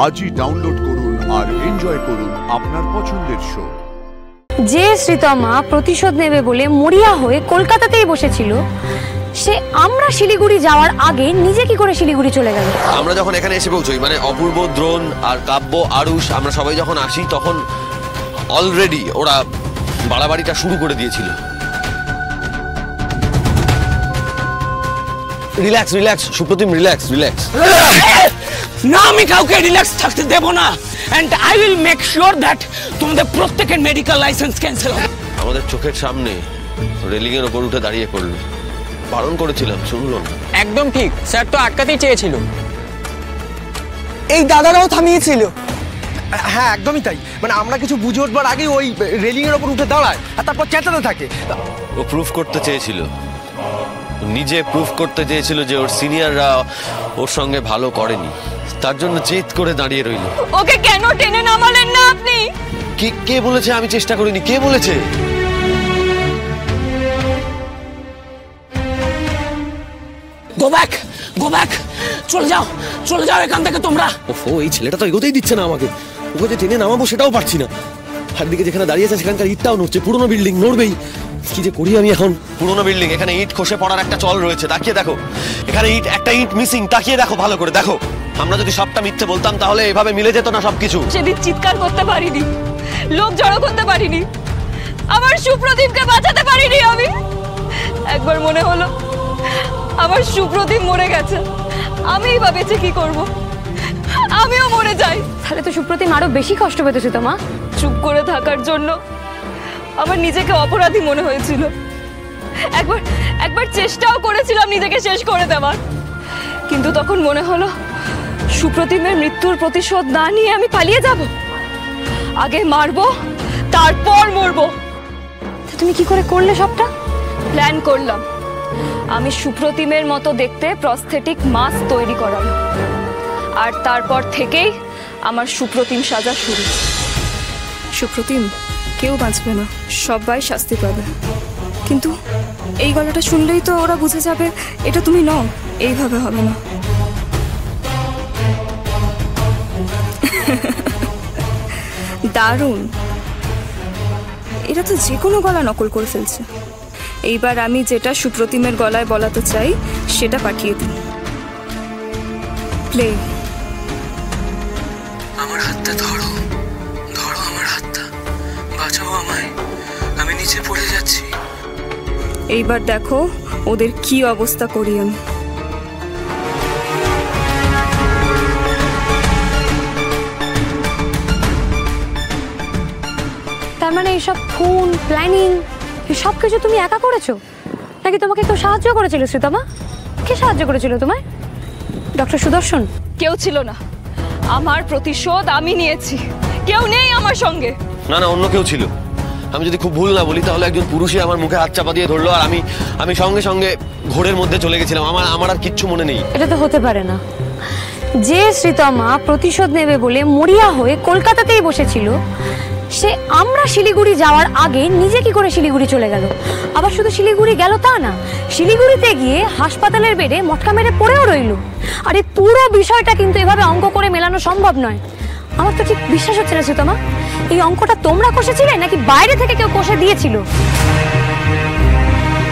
আজই ডাউনলোড করুন আর এনজয় করুন আপনার পছন্দের শো। যে শ্রীতমা প্রতিশোধ নেবে বলে মরিয়া হয়ে কলকাতাতেই বসেছিল, সে আমরা শিলিগুড়ি যাওয়ার আগে নিজে কি করে শিলিগুড়ি চলে গেল? আমরা যখন এখানে এসে পৌঁছই, মানে অপূর্ব, দ্রোণ আর কাব্য, আরুষ, আমরা সবাই যখন আসি তখন অলরেডি ওরা বাড়াবাড়িটা শুরু করে দিয়েছিল। Relax relax Supratim, relax relax. না, আমি কাউকে রিল্যাক্স থাকতে দেব না, and I will make sure that তোমাদের প্রত্যেকের মেডিকেল লাইসেন্স ক্যান্সেল হবে। আমাদের চোখের সামনে রেলিং এর উপর উঠে দাঁড়িয়ে পড়লো, বারণ করেছিলাম শুনলো না। একদম ঠিক, স্যার তো আটকাতেই চেয়েছিল। এই দাদারাও থামিয়েছিল। হ্যাঁ একদমই তাই, মানে আমরা কিছু বুঝে উঠবার আগেই ওই রেলিং এর উপর উঠে দাঁড়ায় আর তারপর চেঁচাতে থাকে। ও প্রুফ করতে চেয়েছিল, নিজে প্রুফ করতে চেয়েছিল যে ওর সিনিয়ররা ওর সঙ্গে ভালো করেনি, তার জন্য জেদ করে দাঁড়িয়ে রইল। ওকে কেন টেনে নামালেন না আপনি? কে বলেছে আমি চেষ্টা করিনি? কে বলেছে? গো ব্যাক, গো ব্যাক, চলে যাও এখান থেকে তোমরা। ওফো, এই ছেলেটা তো এগোতেই দিচ্ছে না আমাকে। ওকে যে টেনে নামাবো সেটাও পারছি না। একদিকে যেখানে দাঁড়িয়ে আছে সেখানকার ইটটাও নড়ছে, পুরোনো বিল্ডিং নড়বেই। কি যে করি আমি এখন? পুরোনো বিল্ডিং, এখানে ইট খসে পড়ার একটা চল রয়েছে, তাকিয়ে দেখো। এখানে একটা ইট মিসিং, তাকিয়ে দেখো, ভালো করে দেখো। আমরা যদি সবটা মিথ্যে বলতাম তাহলে এভাবে মিলে যেত না সবকিছু। সেদিন চিৎকার করতে পারিনি, লোক জড়ো করতে পারিনি, আমার সুপ্রদীপকে বাঁচাতে পারিনি আমি। একবার মনে হলো আমার সুপ্রদীপ মরে গেছে, আমিই বা বেঁচে কি করব? আমিও মরে যাই, তাহলে তো সুপ্রদীপ আরো বেশি কষ্ট পেত। তোমা চুপ করে থাকার জন্য আমার নিজেকে অপরাধী মনে হয়েছিল। একবার চেষ্টাও করেছিলাম নিজেকে শেষ করে দেওয়ার, কিন্তু তখন মনে হলো সুপ্রতিমের মৃত্যুর প্রতিশোধ না নিয়ে আমি পালিয়ে যাব। আগে মারবো, তারপর মরবো। তুমি কি করে করলে সবটা? প্ল্যান করলাম। আমি সুপ্রতিমের মতো দেখতে প্রস্থেটিক মাস্ক তৈরি করালো, আর তারপর থেকেই আমার সুপ্রতিম সাজা শুরু। সুপ্রতিম, কেউ বাঁচবে না, সবাই শাস্তি পাবে। কিন্তু এই গলাটা শুনলেই তো ওরা বুঝে যাবে এটা তুমি নও। এইভাবে হবে না। দারুণ, এরা তো যে কোনো গলা নকল করে ফেলছে। এইবার আমি যেটা সুপ্রতিমের গলায় বলাতে চাই সেটা পাঠিয়ে দিই। প্লে। আমার হাতটা ধরো, ধরো আমার হাতটা, বাঁচাও আমায়, আমি নিচে পড়ে যাচ্ছি। এইবার দেখো ওদের কি অবস্থা করি আমি। তার মানে এইসব খুন, প্ল্যানিং, সব কিছু তুমি একা করেছো নাকি তোমাকে কেউ সাহায্য করেছিল? শ্রীতমা, কে সাহায্য করেছিল তোমায়? ডক্টর সুদর্শন? কেউ ছিল না। আমার প্রতিশোধ আমি নিয়েছি, কেউ নেই আমার সঙ্গে। না, অন্য কেউ ছিল। আমি যদি খুব ভুল না বলি তাহলে একজন পুরুষই আমার মুখে হাত চাপা দিয়ে ধরলো, আর আমি সঙ্গে সঙ্গে ঘোরের মধ্যে চলে গেছিলাম। আমার আর কিচ্ছু মনে নেই। এটা তো হতে পারে না। যে শ্রীতমা প্রতিশোধ নেবে বলে মরিয়া হয়ে কলকাতাতেই বসেছিল, সে আমরা শিলিগুড়ি যাওয়ার আগে নিজে কি করে শিলিগুড়ি চলে গেল? আবার শুধু শিলিগুড়ি গেল তা না, শিলিগুড়িতে গিয়ে হাসপাতালের বেডে মটকা মেরে পড়েও রইল। আর এই পুরো বিষয়টা কিন্তু এভাবে অঙ্ক করে মেলানো সম্ভব নয়। আমার তো ঠিক বিশ্বাস হচ্ছে না শ্রীতমা, এই অঙ্কটা তোমরা কষেছিলে নাকি বাইরে থেকে কেউ কষে দিয়েছিল?